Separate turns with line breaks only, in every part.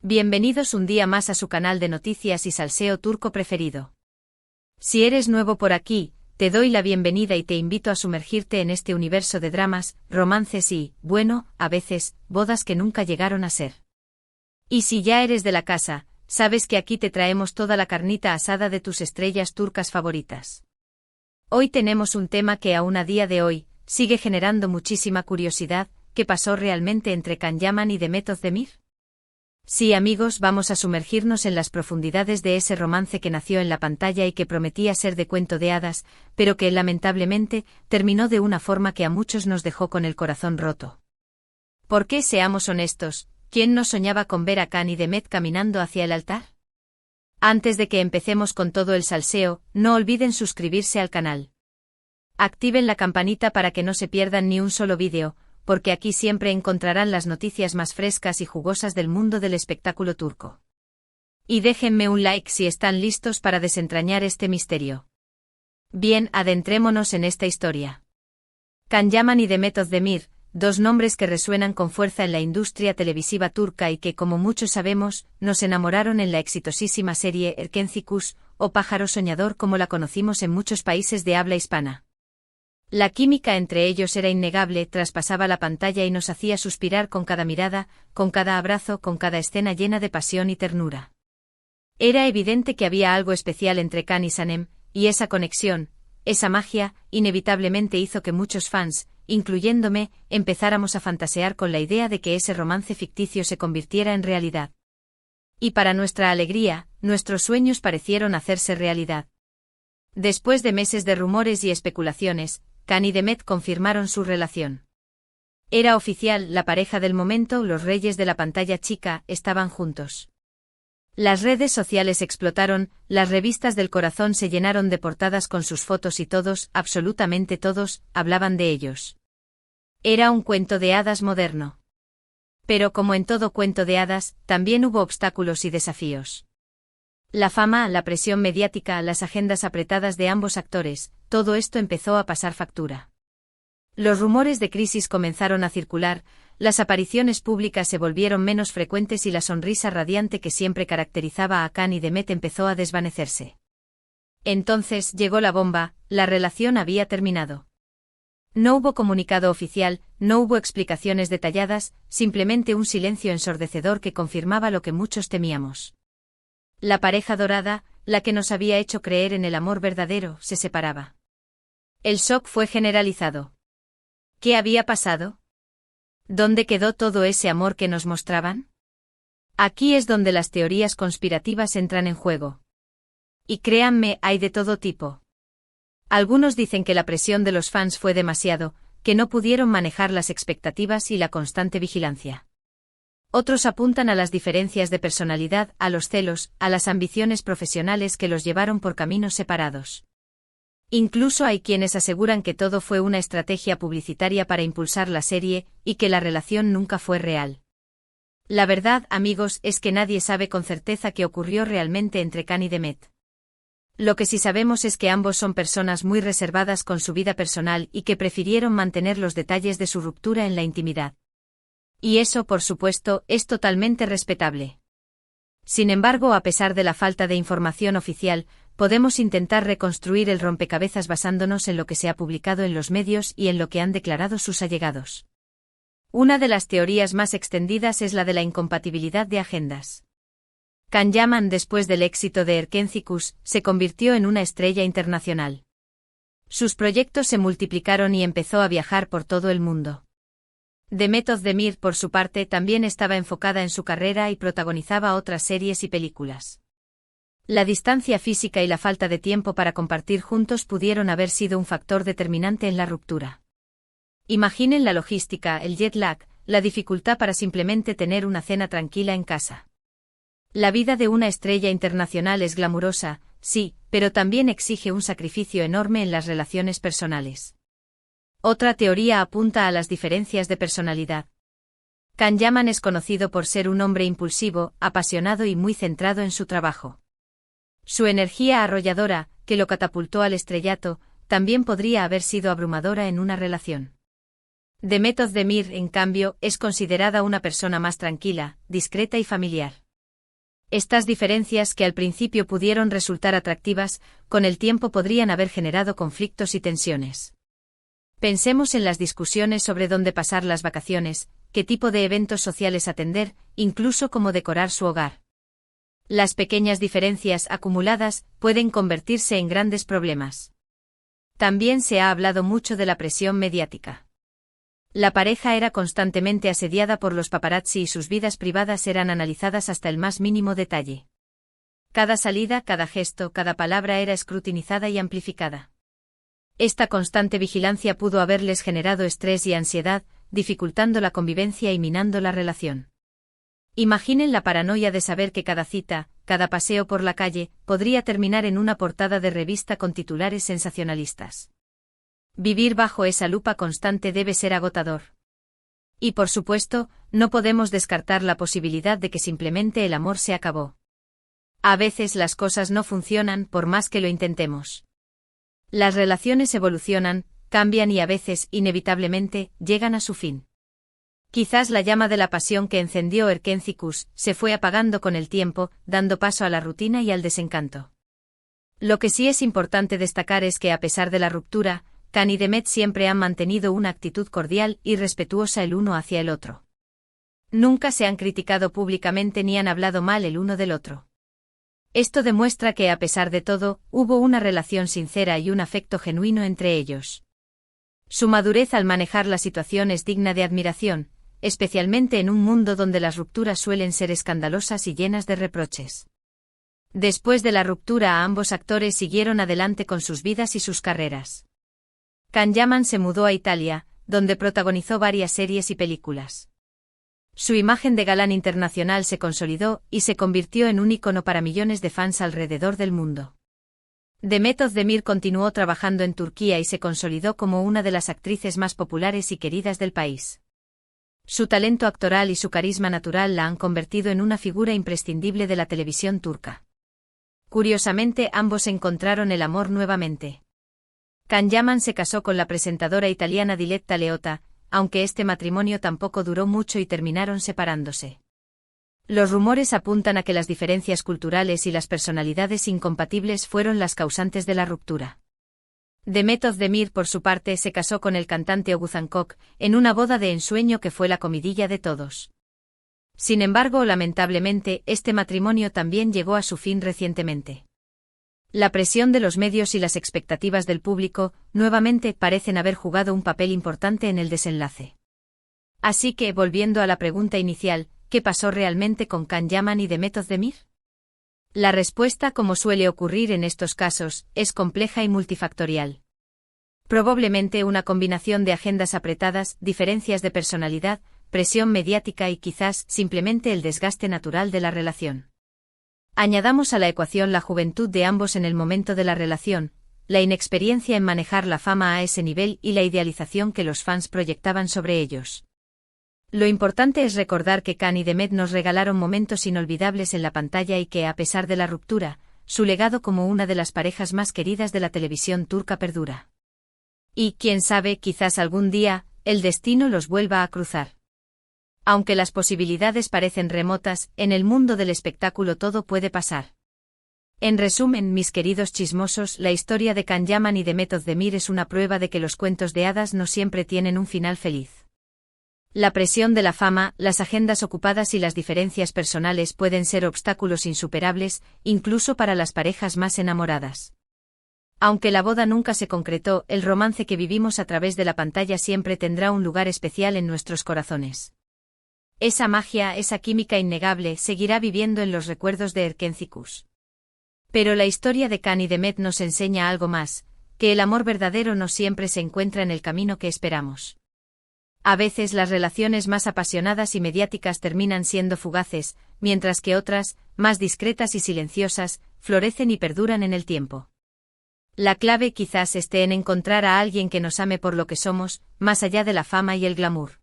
Bienvenidos un día más a su canal de noticias y salseo turco preferido. Si eres nuevo por aquí, te doy la bienvenida y te invito a sumergirte en este universo de dramas, romances y, bueno, a veces, bodas que nunca llegaron a ser. Y si ya eres de la casa, sabes que aquí te traemos toda la carnita asada de tus estrellas turcas favoritas. Hoy tenemos un tema que aún a día de hoy, sigue generando muchísima curiosidad. ¿Qué pasó realmente entre Can Yaman y Demet Özdemir? Sí, amigos, vamos a sumergirnos en las profundidades de ese romance que nació en la pantalla y que prometía ser de cuento de hadas, pero que, lamentablemente, terminó de una forma que a muchos nos dejó con el corazón roto. ¿Por qué, seamos honestos, quién no soñaba con ver a Can y Demet caminando hacia el altar? Antes de que empecemos con todo el salseo, no olviden suscribirse al canal. Activen la campanita para que no se pierdan ni un solo vídeo, porque aquí siempre encontrarán las noticias más frescas y jugosas del mundo del espectáculo turco. Y déjenme un like si están listos para desentrañar este misterio. Bien, adentrémonos en esta historia. Can Yaman y Demet Özdemir, dos nombres que resuenan con fuerza en la industria televisiva turca y que, como muchos sabemos, nos enamoraron en la exitosísima serie Erkenci Kuş, o Pájaro Soñador como la conocimos en muchos países de habla hispana. La química entre ellos era innegable, traspasaba la pantalla y nos hacía suspirar con cada mirada, con cada abrazo, con cada escena llena de pasión y ternura. Era evidente que había algo especial entre Can y Sanem, y esa conexión, esa magia, inevitablemente hizo que muchos fans, incluyéndome, empezáramos a fantasear con la idea de que ese romance ficticio se convirtiera en realidad. Y para nuestra alegría, nuestros sueños parecieron hacerse realidad. Después de meses de rumores y especulaciones, Can y Demet confirmaron su relación. Era oficial, la pareja del momento, los reyes de la pantalla chica, estaban juntos. Las redes sociales explotaron, las revistas del corazón se llenaron de portadas con sus fotos y todos, absolutamente todos, hablaban de ellos. Era un cuento de hadas moderno. Pero como en todo cuento de hadas, también hubo obstáculos y desafíos. La fama, la presión mediática, las agendas apretadas de ambos actores, todo esto empezó a pasar factura. Los rumores de crisis comenzaron a circular, las apariciones públicas se volvieron menos frecuentes y la sonrisa radiante que siempre caracterizaba a Can y Demet empezó a desvanecerse. Entonces llegó la bomba, la relación había terminado. No hubo comunicado oficial, no hubo explicaciones detalladas, simplemente un silencio ensordecedor que confirmaba lo que muchos temíamos. La pareja dorada, la que nos había hecho creer en el amor verdadero, se separaba. El shock fue generalizado. ¿Qué había pasado? ¿Dónde quedó todo ese amor que nos mostraban? Aquí es donde las teorías conspirativas entran en juego. Y créanme, hay de todo tipo. Algunos dicen que la presión de los fans fue demasiado, que no pudieron manejar las expectativas y la constante vigilancia. Otros apuntan a las diferencias de personalidad, a los celos, a las ambiciones profesionales que los llevaron por caminos separados. Incluso hay quienes aseguran que todo fue una estrategia publicitaria para impulsar la serie, y que la relación nunca fue real. La verdad, amigos, es que nadie sabe con certeza qué ocurrió realmente entre Can y Demet. Lo que sí sabemos es que ambos son personas muy reservadas con su vida personal y que prefirieron mantener los detalles de su ruptura en la intimidad. Y eso, por supuesto, es totalmente respetable. Sin embargo, a pesar de la falta de información oficial, podemos intentar reconstruir el rompecabezas basándonos en lo que se ha publicado en los medios y en lo que han declarado sus allegados. Una de las teorías más extendidas es la de la incompatibilidad de agendas. Can Yaman, después del éxito de Erkenci Kuş, se convirtió en una estrella internacional. Sus proyectos se multiplicaron y empezó a viajar por todo el mundo. Demet Özdemir, por su parte, también estaba enfocada en su carrera y protagonizaba otras series y películas. La distancia física y la falta de tiempo para compartir juntos pudieron haber sido un factor determinante en la ruptura. Imaginen la logística, el jet lag, la dificultad para simplemente tener una cena tranquila en casa. La vida de una estrella internacional es glamurosa, sí, pero también exige un sacrificio enorme en las relaciones personales. Otra teoría apunta a las diferencias de personalidad. Can Yaman es conocido por ser un hombre impulsivo, apasionado y muy centrado en su trabajo. Su energía arrolladora, que lo catapultó al estrellato, también podría haber sido abrumadora en una relación. Demet Özdemir, en cambio, es considerada una persona más tranquila, discreta y familiar. Estas diferencias, que al principio pudieron resultar atractivas, con el tiempo podrían haber generado conflictos y tensiones. Pensemos en las discusiones sobre dónde pasar las vacaciones, qué tipo de eventos sociales atender, incluso cómo decorar su hogar. Las pequeñas diferencias acumuladas pueden convertirse en grandes problemas. También se ha hablado mucho de la presión mediática. La pareja era constantemente asediada por los paparazzi y sus vidas privadas eran analizadas hasta el más mínimo detalle. Cada salida, cada gesto, cada palabra era escrutinizada y amplificada. Esta constante vigilancia pudo haberles generado estrés y ansiedad, dificultando la convivencia y minando la relación. Imaginen la paranoia de saber que cada cita, cada paseo por la calle, podría terminar en una portada de revista con titulares sensacionalistas. Vivir bajo esa lupa constante debe ser agotador. Y por supuesto, no podemos descartar la posibilidad de que simplemente el amor se acabó. A veces las cosas no funcionan por más que lo intentemos. Las relaciones evolucionan, cambian y a veces, inevitablemente, llegan a su fin. Quizás la llama de la pasión que encendió Erkendzikus se fue apagando con el tiempo, dando paso a la rutina y al desencanto. Lo que sí es importante destacar es que a pesar de la ruptura, Can y Demet siempre han mantenido una actitud cordial y respetuosa el uno hacia el otro. Nunca se han criticado públicamente ni han hablado mal el uno del otro. Esto demuestra que a pesar de todo, hubo una relación sincera y un afecto genuino entre ellos. Su madurez al manejar la situación es digna de admiración, especialmente en un mundo donde las rupturas suelen ser escandalosas y llenas de reproches. Después de la ruptura, ambos actores siguieron adelante con sus vidas y sus carreras. Can Yaman se mudó a Italia, donde protagonizó varias series y películas. Su imagen de galán internacional se consolidó y se convirtió en un ícono para millones de fans alrededor del mundo. Demet Özdemir continuó trabajando en Turquía y se consolidó como una de las actrices más populares y queridas del país. Su talento actoral y su carisma natural la han convertido en una figura imprescindible de la televisión turca. Curiosamente, ambos encontraron el amor nuevamente. Can Yaman se casó con la presentadora italiana Diletta Leotta, aunque este matrimonio tampoco duró mucho y terminaron separándose. Los rumores apuntan a que las diferencias culturales y las personalidades incompatibles fueron las causantes de la ruptura. Demet Özdemir, por su parte, se casó con el cantante Oğuzhan Koç, en una boda de ensueño que fue la comidilla de todos. Sin embargo, lamentablemente, este matrimonio también llegó a su fin recientemente. La presión de los medios y las expectativas del público, nuevamente, parecen haber jugado un papel importante en el desenlace. Así que, volviendo a la pregunta inicial, ¿qué pasó realmente con Can Yaman y Demet Özdemir? La respuesta, como suele ocurrir en estos casos, es compleja y multifactorial. Probablemente una combinación de agendas apretadas, diferencias de personalidad, presión mediática y quizás, simplemente el desgaste natural de la relación. Añadamos a la ecuación la juventud de ambos en el momento de la relación, la inexperiencia en manejar la fama a ese nivel y la idealización que los fans proyectaban sobre ellos. Lo importante es recordar que Can y Demet nos regalaron momentos inolvidables en la pantalla y que, a pesar de la ruptura, su legado como una de las parejas más queridas de la televisión turca perdura. Y, quién sabe, quizás algún día, el destino los vuelva a cruzar. Aunque las posibilidades parecen remotas, en el mundo del espectáculo todo puede pasar. En resumen, mis queridos chismosos, la historia de Can Yaman y Demet Özdemir es una prueba de que los cuentos de hadas no siempre tienen un final feliz. La presión de la fama, las agendas ocupadas y las diferencias personales pueden ser obstáculos insuperables, incluso para las parejas más enamoradas. Aunque la boda nunca se concretó, el romance que vivimos a través de la pantalla siempre tendrá un lugar especial en nuestros corazones. Esa magia, esa química innegable, seguirá viviendo en los recuerdos de Erkendzikus. Pero la historia de Can y Demet nos enseña algo más, que el amor verdadero no siempre se encuentra en el camino que esperamos. A veces las relaciones más apasionadas y mediáticas terminan siendo fugaces, mientras que otras, más discretas y silenciosas, florecen y perduran en el tiempo. La clave quizás esté en encontrar a alguien que nos ame por lo que somos, más allá de la fama y el glamour.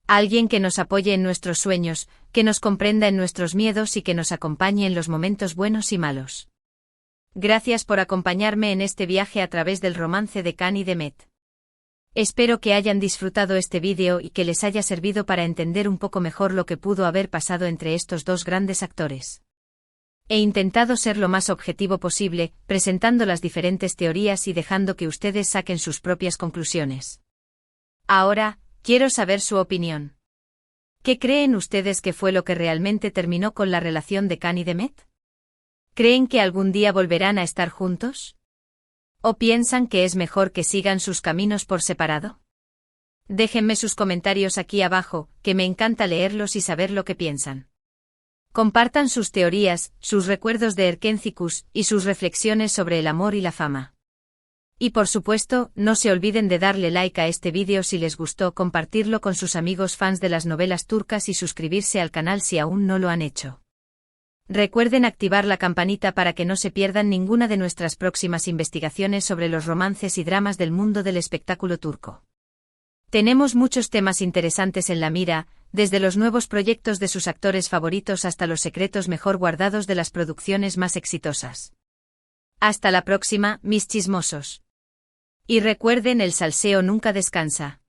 Alguien que nos apoye en nuestros sueños, que nos comprenda en nuestros miedos y que nos acompañe en los momentos buenos y malos. Gracias por acompañarme en este viaje a través del romance de Can y Demet. Espero que hayan disfrutado este vídeo y que les haya servido para entender un poco mejor lo que pudo haber pasado entre estos dos grandes actores. He intentado ser lo más objetivo posible, presentando las diferentes teorías y dejando que ustedes saquen sus propias conclusiones. Ahora, quiero saber su opinión. ¿Qué creen ustedes que fue lo que realmente terminó con la relación de Khan y Demet? ¿Creen que algún día volverán a estar juntos? ¿O piensan que es mejor que sigan sus caminos por separado? Déjenme sus comentarios aquí abajo, que me encanta leerlos y saber lo que piensan. Compartan sus teorías, sus recuerdos de Erkencis y sus reflexiones sobre el amor y la fama. Y por supuesto, no se olviden de darle like a este vídeo si les gustó, compartirlo con sus amigos fans de las novelas turcas y suscribirse al canal si aún no lo han hecho. Recuerden activar la campanita para que no se pierdan ninguna de nuestras próximas investigaciones sobre los romances y dramas del mundo del espectáculo turco. Tenemos muchos temas interesantes en la mira, desde los nuevos proyectos de sus actores favoritos hasta los secretos mejor guardados de las producciones más exitosas. Hasta la próxima, mis chismosos. Y recuerden, el salseo nunca descansa.